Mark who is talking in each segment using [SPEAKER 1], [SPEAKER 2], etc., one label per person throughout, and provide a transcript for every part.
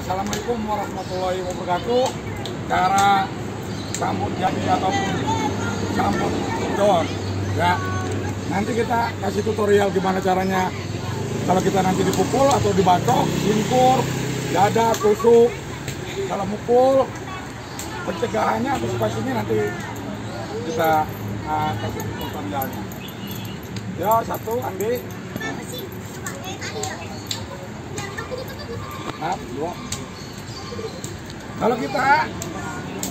[SPEAKER 1] Assalamualaikum warahmatullahi wabarakatuh. Cara sambut jadi ataupun sambut dor, ya. Nanti kita kasih tutorial gimana caranya. Kalau kita nanti dipukul atau dibacok, impur, dada, tusuk. Kalau mukul, pencegahannya atau spasinya nanti kita kasih tutorialnya. Ya, satu, Andi. Nah, dua. Kalau kita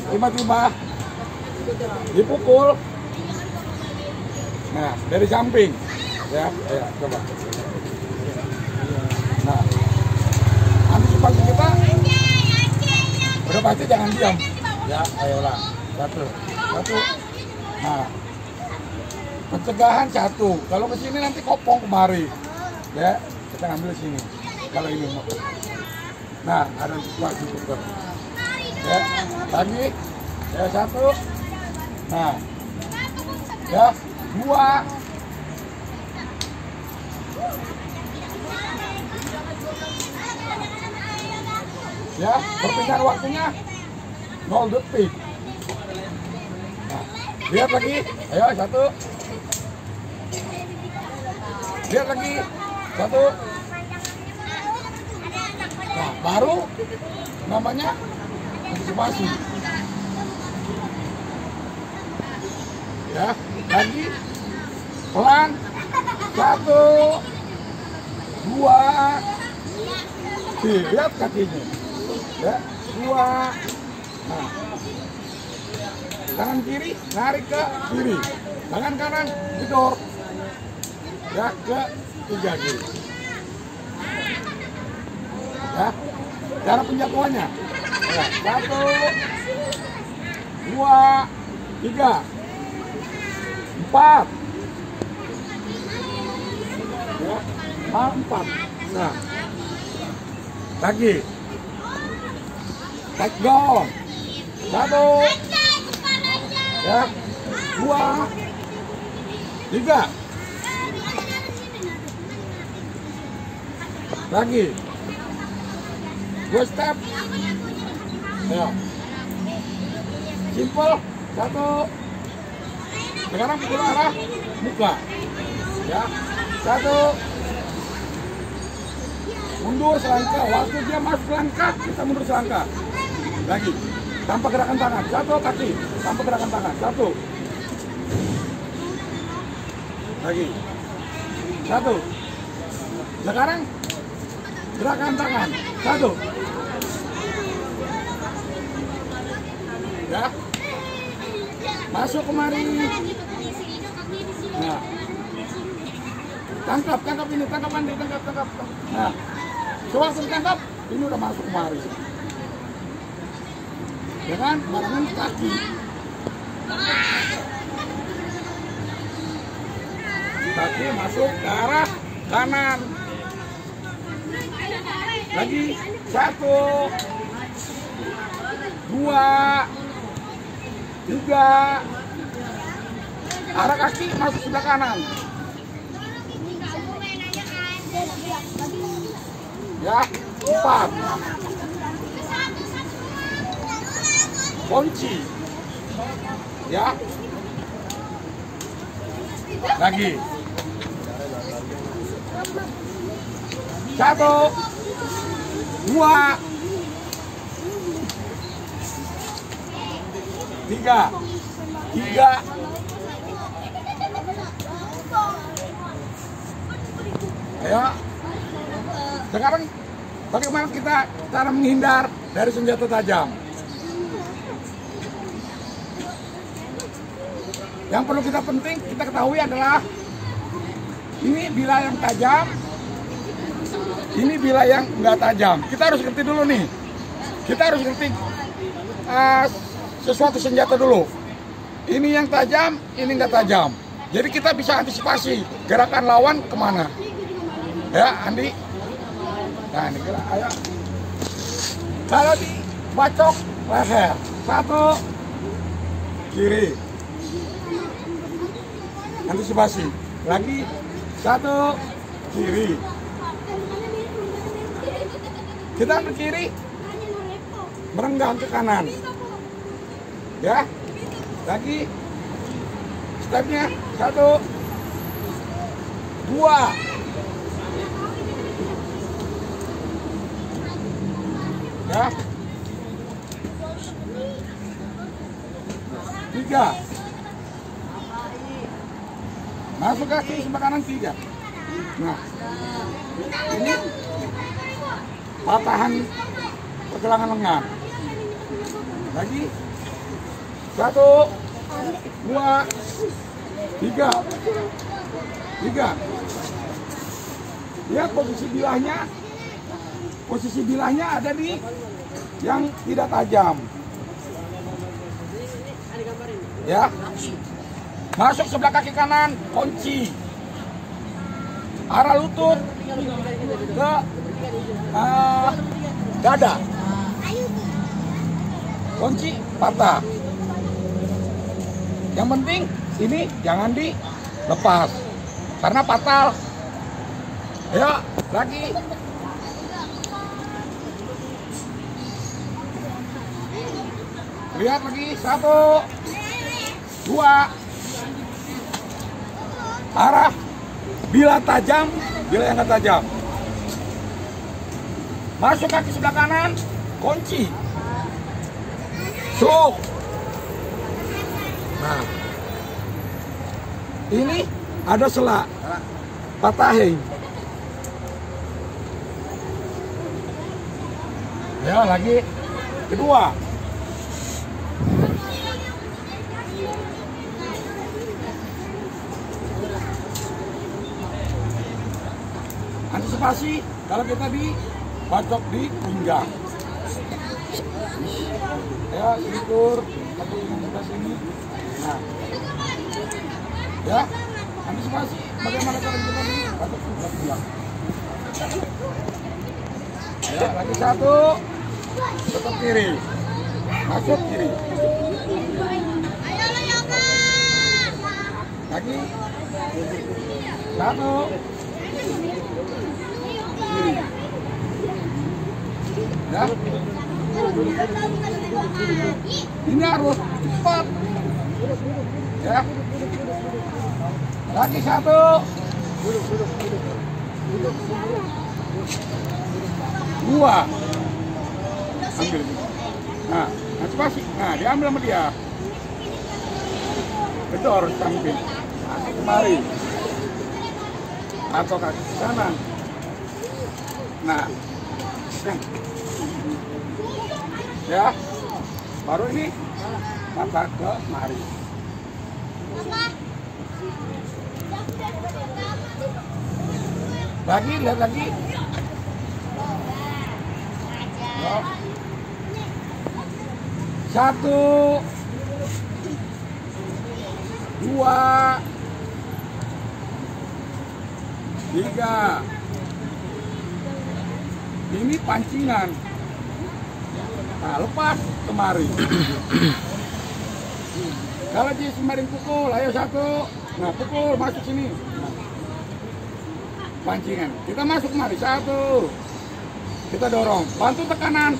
[SPEAKER 1] tiba-tiba dipukul, nah dari samping, ya, ayo coba. Nah, antisipasi kita udah pasti jangan diam, ya, ayolah, satu. Nah, pencegahan satu. Kalau ke sini nanti kopong kemari, ya, kita ambil sini. Kalau ini mau. Nah, ada situasi putar. Ya, lagi. Ya, satu. Nah. Ya, dua. Ya, perpindahan waktunya 0 detik. Nah, lihat lagi. Ayo, satu. Lihat lagi. Satu. Nah, baru namanya antisipasi. Ya, lagi pelan. Satu, dua, lihat kakinya. Ya, dua. Nah, tangan kiri narik ke kiri, tangan kanan gedor. Ya, ke 3 kiri. Ya, cara penjatuhannya. Ya, 1, 2, 3, 4. Ya, 4. Nah, lagi. Take down. 1, ya, 2, 3. Lagi. 2 step. Ya. Simple. 1. Sekarang pukul arah muka. Ya. 1. Mundur selangkah. Waktu dia masuk selangkah, kita mundur selangkah. Lagi. Tanpa gerakan tangan. 1 kaki. Tanpa gerakan tangan. 1. Lagi. 1. Sekarang gerakan tangan. 1. Ya, masuk kemari. Nah, tangkap ini, tangkap Andi, tangkap. Nah, sewaktu ditangkap, ini udah masuk kemari. Ya kan, barengan kaki. Kaki masuk ke arah kanan. Lagi, 1, 2, 3. Arah kaki masuk sebelah kanan. Ya, 4. Kunci. Ya. Lagi. 1, 2, 3. Ayo. Sekarang bagaimana kita cara menghindar dari senjata tajam? Yang perlu kita ketahui adalah ini bila yang tajam, ini bila yang nggak tajam. Kita harus ngerti dulu nih. Kita harus ngerti sesuatu senjata dulu. Ini yang tajam, ini nggak tajam. Jadi kita bisa antisipasi gerakan lawan kemana. Ya, Andi. Nah, ini gerak, ayo. Kalau dibacok leher, 1 kiri. Antisipasi. Lagi 1 kiri. Kita ke kiri, merenggang ke kanan. Ya, lagi stepnya 1, 2, 3, masuk kaki sebelah kanan 3. Nah, ini patahan pergelangan lengan. Lagi 1, 2, 3. Lihat posisi bilahnya. Posisi bilahnya ada di yang tidak tajam. Ya. Masuk sebelah kaki kanan, kunci. Arah lutut ke dada. Kunci patah. Yang penting ini jangan dilepas karena fatal. Ayo lagi. Lihat lagi 1, 2. Arah bila tajam, bila yang nggak tajam. Masuk kaki sebelah kanan, kunci. Sok. Nah, ini ada selak, patahin. Ya lagi kedua. Antisipasi kalau kita dibacok di pinggang. Ya, syukur atau kita sini. Nah, ya, antisipasi bagaimana cara kita dibacok di pinggang. Ya, lagi 1, tetap kiri, masuk kiri. Lagi 1. Ya. Ini harus cepat. Ya. Lagi 1. 2. Ambil. Nah, antisipasi. Nah, diambil sama dia. Kedor samping. Kaki kemari. Atau kaki kanan. Nah, ya, baru ini mata ke mari. Lagi, lihat lagi. Ya. 1, 2, 3. Ini pancingan. Nah, lepas kemari. Kalau di semarin pukul, ayo 1. Nah, pukul masuk sini. Nah, pancingan. Kita masuk kemari 1. Kita dorong. Bantu tekanan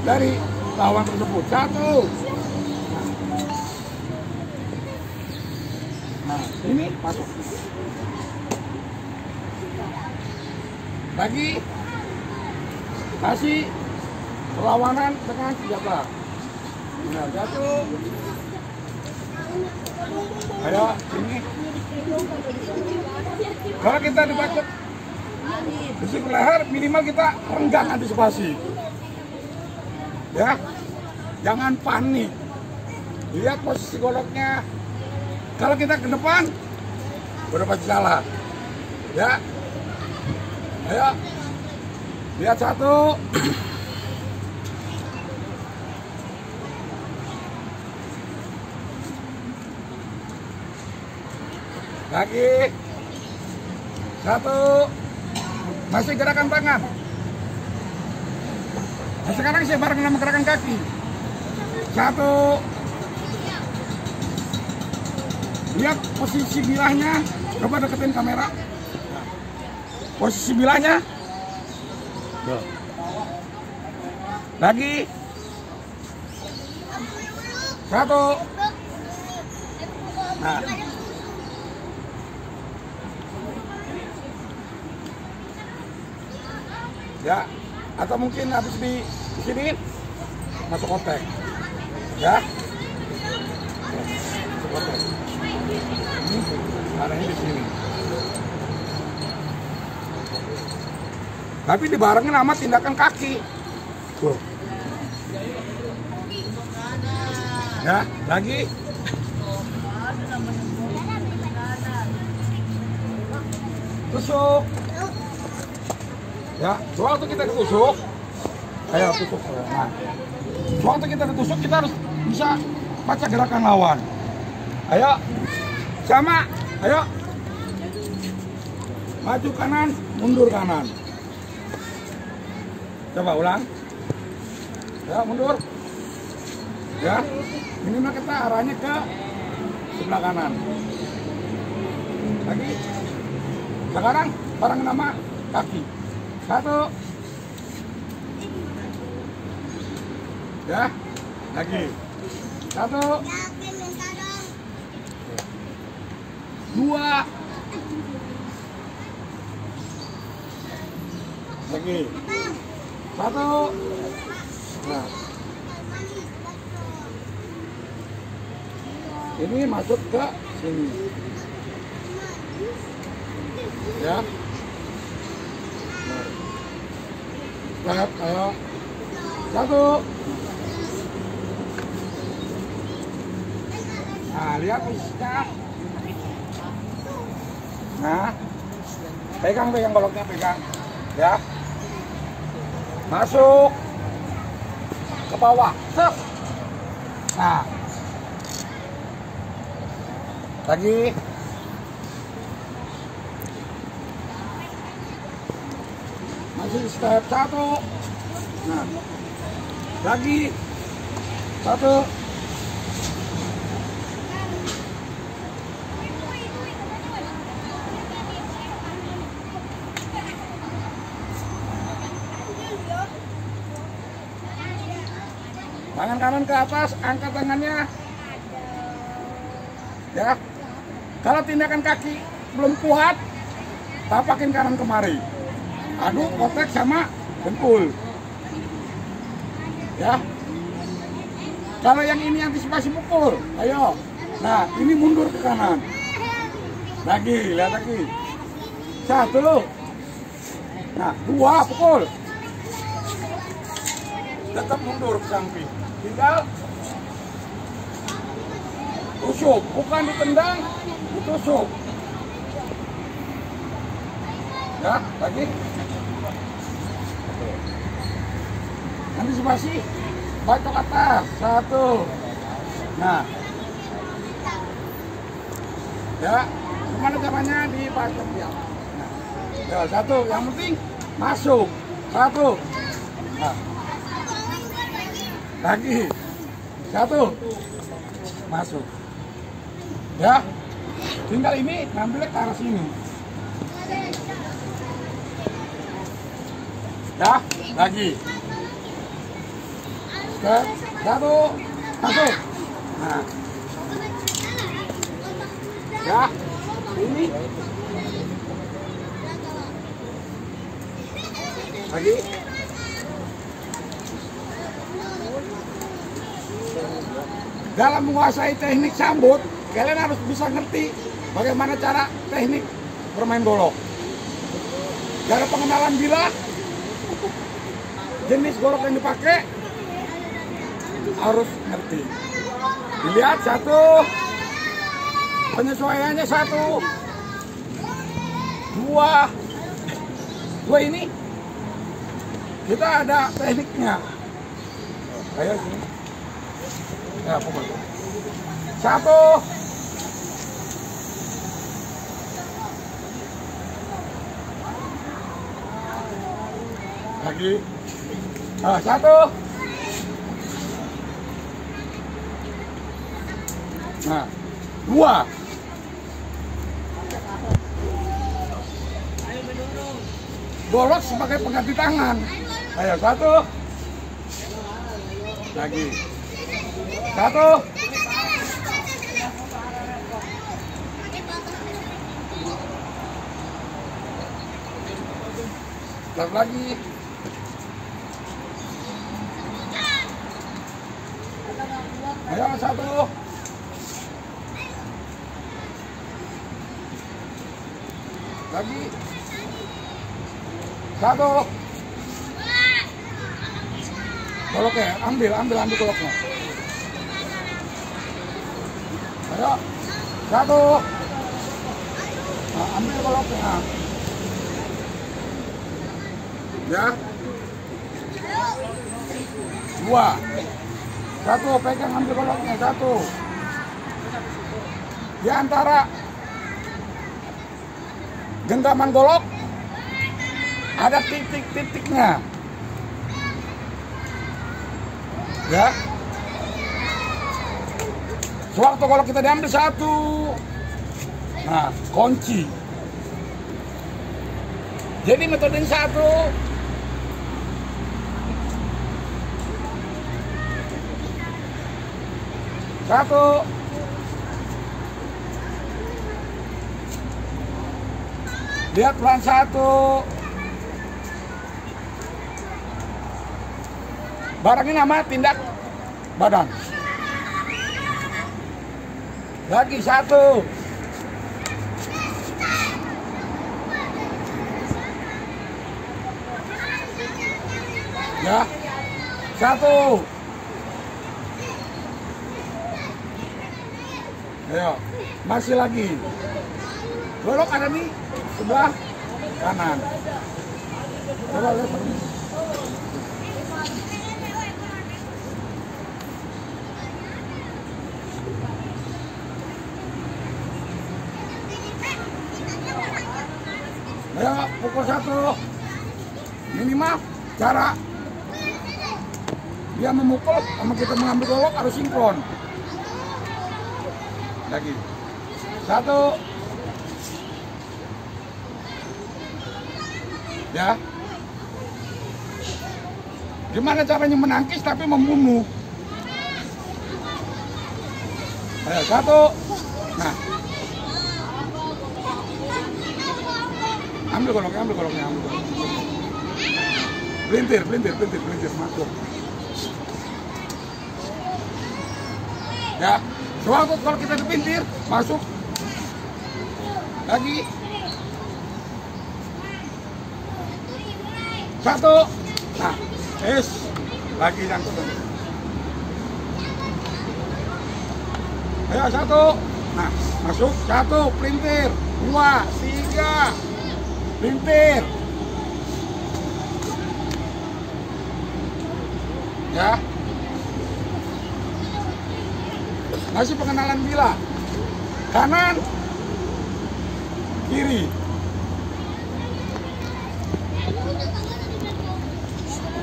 [SPEAKER 1] dari lawan tersebut. 1. Nah, ini masuk. Lagi. Kasih perlawanan dengan senjata. Nah, 1. Ayo, sini. Kalau kita dibacok besi leher, minimal kita renggang antisipasi. Ya, jangan panik. Lihat posisi goloknya. Kalau kita ke depan, udah pasti salah. Ya, ayo. Lihat 1. Lagi 1. Masih gerakan tangan. Nah, sekarang saya bareng sama gerakan kaki. 1. Lihat posisi bilahnya. Coba deketin kamera. Posisi bilahnya. Lagi Satu. Nah. Ya, atau mungkin habis di sini masuk kotek. Ya. Masuk kotek. Ini arahnya di sini. Tapi dibarengin sama tindakan kaki. Tuh. Ya, lagi. Tusuk. Ya, waktu kita ditusuk. Ayo tusuk. Nah, waktu kita ditusuk kita harus bisa baca gerakan lawan. Ayo. Sama. Ayo. Maju kanan, mundur kanan. Coba ulang. Ya, mundur. Ya. Minimal kita arahnya ke sebelah kanan. Lagi. Sekarang bareng nama kaki. Satu. Ya. Lagi. Satu. Dua. Lagi. Satu. Nah. Ini masuk ke sini. Ya. Nah. Ayo. Satu. Nah, lihat isinya. Nah. Pegang goloknya, pegang. Ya. Masuk ke bawah. Set. Nah. Lagi. Masih step satu. Nah. Lagi. Satu. Tangan kanan ke atas, angkat tangannya. Ya. Kalau tindakan kaki belum kuat, tapakin kanan kemari. Adu kotek sama dengkul. Ya. Kalau yang ini antisipasi pukul, ayo. Nah, ini mundur ke kanan. Lagi, lihat lagi. Satu. Nah, dua pukul. Tetap mundur ke samping. Tinggal tusuk, bukan ditendang, ditusuk. Ya, lagi. Antisipasi, bacok atas, satu. Nah, ya, gimana caranya dibacok ya? Nah, ya, satu. Yang penting masuk, satu. Nah. Lagi. Satu. Masuk. Ya. Tinggal ini ngambilnya ke arah sini. Ya. Lagi. Step. Satu. Masuk. Nah. Ya. Ini. Lagi. Dalam menguasai teknik sambut, kalian harus bisa ngerti bagaimana cara teknik bermain golok. Cara pengenalan bila, jenis golok yang dipakai, harus ngerti. Dilihat satu, penyesuaiannya satu, dua ini kita ada tekniknya. Ayo sini. Ya, pukul. Satu. Lagi. Ah, satu. Nah, dua. Golok sebagai pengganti tangan. Ayo, satu. Lagi. Satu. Satu lagi. Ayo, satu. Lagi. Satu. Goloknya, ambil goloknya. Ayo. Satu. Nah, ambil goloknya. Ya. Dua. Satu, pegang ambil goloknya. Satu. Di antara genggaman golok ada titik-titiknya. Ya. Sewaktu kalau kita diambil satu. Nah, kunci. Jadi metode yang satu. Satu. Lihat pelan satu. Barang ini nama tindak badan. Lagi satu. Ya. Satu. Ayo, masih lagi. Golok ada nih sebelah kanan. Coba lihat. Ayo, pukul satu. Minimal cara dia memukul sama kita mengambil golok harus sinkron. Lagi. Satu. Ya. Gimana caranya menangkis tapi membunuh? Ayo, satu. Nah. Ambil goloknya. Pelintir, masuk. Ya, soalnya kalau kita dipintir, masuk. Lagi. Satu. Nah, lagi nyangkut. Ayo, satu. Nah, masuk. Satu, pelintir. Dua, tiga. Pelintir. Ya. Masih pengenalan bila. Kanan. Kiri.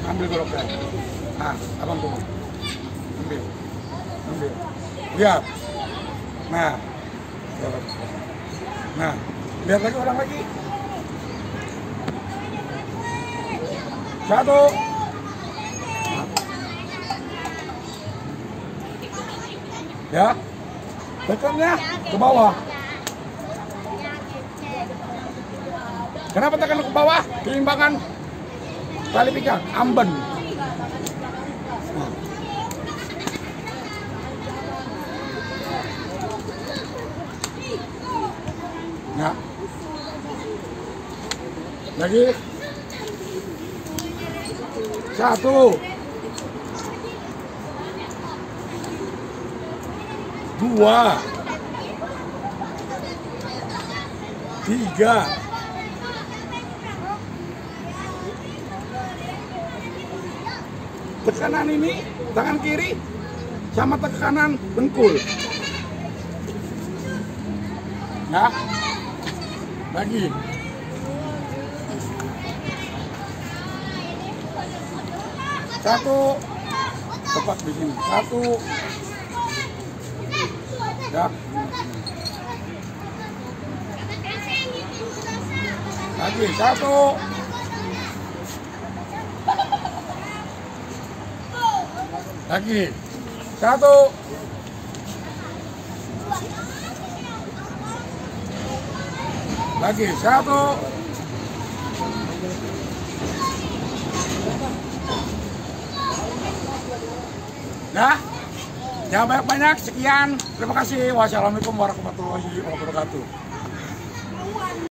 [SPEAKER 1] Ambil goloknya. Nah, abang tunggu. Ambil. Lihat. Nah. Lihat lagi orang lagi. Satu. Ya. Tekannya ke bawah. Kenapa tekan ke bawah? Keimbangan tali pinggang, amben. Ya. Lagi. Satu. Dua. Tiga. Tekanan ini, tangan kiri sama tekanan dengkul. Ya. Lagi. Satu. Tepat di sini. Satu. Ya. Lagi. Satu. Lagi. Satu. Lagi. Satu. Ya, jangan banyak-banyak. Sekian. Terima kasih. Wassalamualaikum warahmatullahi wabarakatuh.